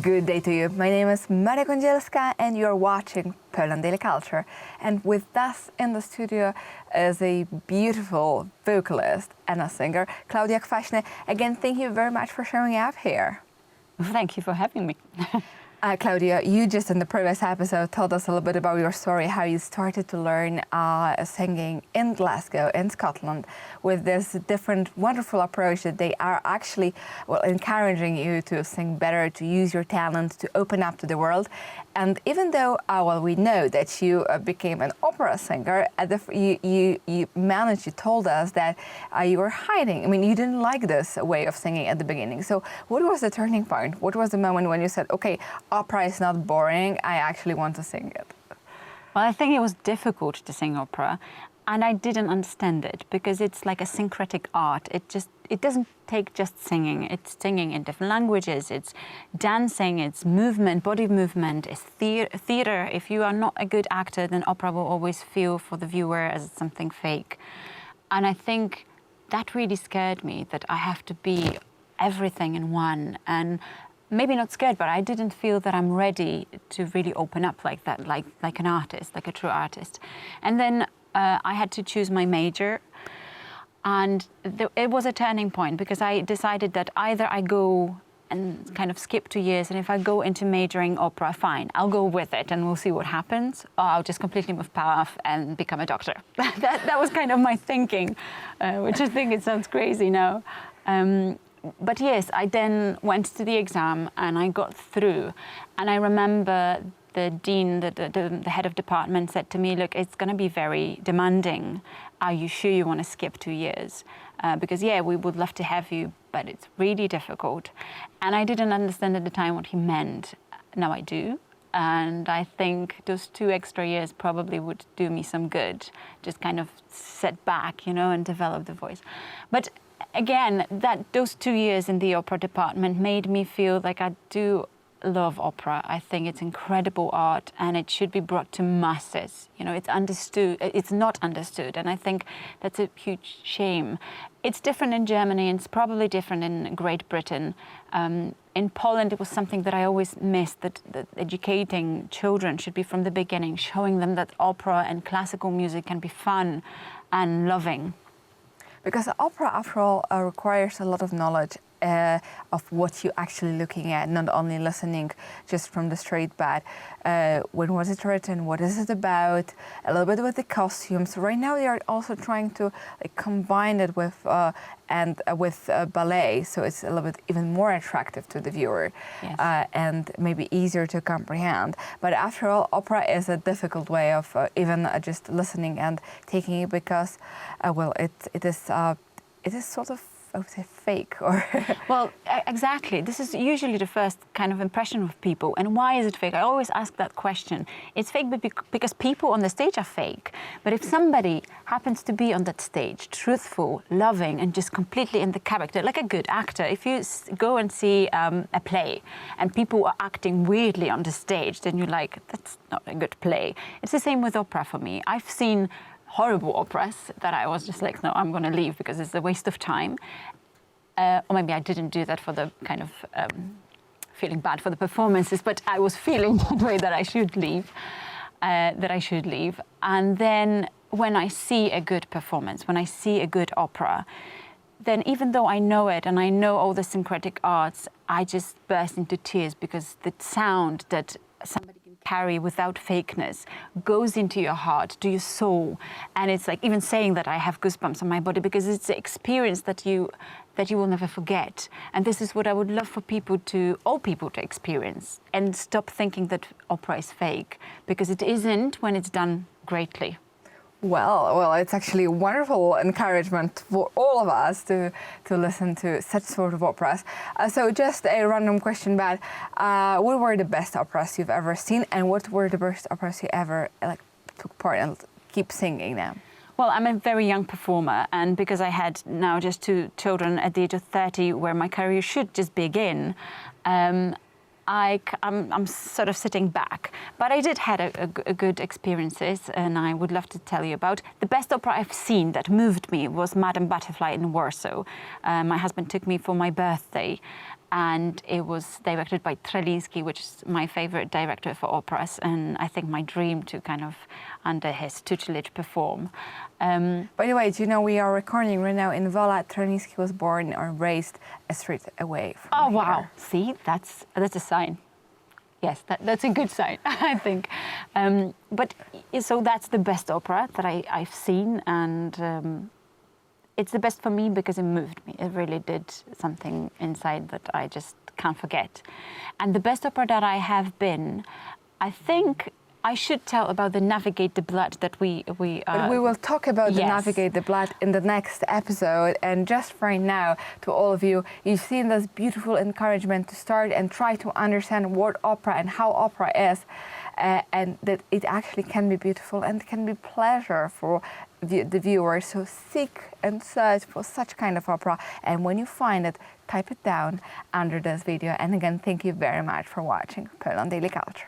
Good day to you. My name is Maria Kądzielska and you're watching Poland Daily Culture. And with us in the studio is a beautiful vocalist and a singer, Klaudia Kwasny. Again, thank you very much for showing up here. Thank you for having me. Klaudia, you just in the previous episode told us a little bit about your story, how you started to learn singing in Glasgow, in Scotland, with this different, wonderful approach that they are actually, encouraging you to sing better, to use your talent, to open up to the world. And even though, we know that you became an opera singer, you managed, you told us that you were hiding. I mean, you didn't like this way of singing at the beginning. So what was the turning point? What was the moment when you said, okay, opera is not boring, I actually want to sing it? Well, I think it was difficult to sing opera, and I didn't understand it because it's like a syncretic art. It doesn't take just singing. It's singing in different languages, it's dancing, it's movement, body movement, it's theater. If you are not a good actor, then opera will always feel for the viewer as something fake. And I think that really scared me, that I have to be everything in one. And maybe not scared, but I didn't feel that I'm ready to really open up like that, like an artist, like a true artist. And then I had to choose my major. And it was a turning point because I decided that either I go and kind of skip 2 years, and if I go into majoring opera, fine, I'll go with it and we'll see what happens, or I'll just completely move path and become a doctor. that was kind of my thinking, which I think it sounds crazy now. But yes, I then went to the exam and I got through. And I remember the dean, the head of department said to me, look, it's going to be very demanding. Are you sure you want to skip 2 years? Because yeah, we would love to have you, but it's really difficult. And I didn't understand at the time what he meant. Now I do. And I think those 2 extra years probably would do me some good. Just kind of sit back, and develop the voice. But again, those 2 years in the opera department made me feel like I do love opera. I think it's incredible art and it should be brought to masses. It's not understood, and I think that's a huge shame. It's different in Germany and it's probably different in Great Britain. In Poland, it was something that I always missed, that educating children should be from the beginning, showing them that opera and classical music can be fun and loving. Because opera, after all, requires a lot of knowledge of what you're actually looking at, not only listening just from the straight, but when was it written, what is it about, a little bit with the costumes. Right now they are also trying to combine it with ballet, so it's a little bit even more attractive to the viewer. Yes. And maybe easier to comprehend. But after all, opera is a difficult way of even just listening and taking it, because it is sort of, I would say, fake, or Well, exactly. This is usually the first kind of impression of people. And why is it fake? I always ask that question. It's fake because people on the stage are fake. But if somebody happens to be on that stage, truthful, loving, and just completely in the character, like a good actor, if you go and see a play and people are acting weirdly on the stage, then you're like, that's not a good play. It's the same with opera for me. I've seen horrible operas that I was just like, no, I'm going to leave because it's a waste of time. Or maybe I didn't do that for the kind of feeling bad for the performances, but I was feeling that way, that I should leave. And then when I see a good performance, when I see a good opera, then even though I know it and I know all the syncretic arts, I just burst into tears, because the sound that somebody can carry without fakeness goes into your heart, to your soul. And it's like, even saying that, I have goosebumps on my body, because it's an experience that you will never forget. And this is what I would love for all people to experience, and stop thinking that opera is fake, because it isn't when it's done greatly. Well, it's actually a wonderful encouragement for all of us to listen to such sort of operas. So just a random question, but what were the best operas you've ever seen, and what were the best operas you ever took part and keep singing now? Well, I'm a very young performer, and because I had now just 2 children at the age of 30, where my career should just begin, I'm sort of sitting back. But I did had a good experiences, and I would love to tell you about. The best opera I've seen that moved me was Madame Butterfly in Warsaw. My husband took me for my birthday, and it was directed by Treliński, which is my favorite director for operas, and I think my dream to kind of, under his tutelage, perform. By the way, do you know we are recording right now in Wola? Treliński was born or raised a street away from Oh, here. wow. See, that's a sign. Yes, that's a good sign, I think. But so that's the best opera that I've seen, and it's the best for me because it moved me. It really did something inside that I just can't forget. And the best opera that I have been, I think I should tell about the Navigate the Blood that we But we will talk about the yes. Navigate the Blood in the next episode. And just right now, to all of you, you've seen this beautiful encouragement to start and try to understand what opera and how opera is, and that it actually can be beautiful and can be pleasure for the viewer. So seek and search for such kind of opera, and when you find it, type it down under this video. And again, thank you very much for watching Poland Daily Culture.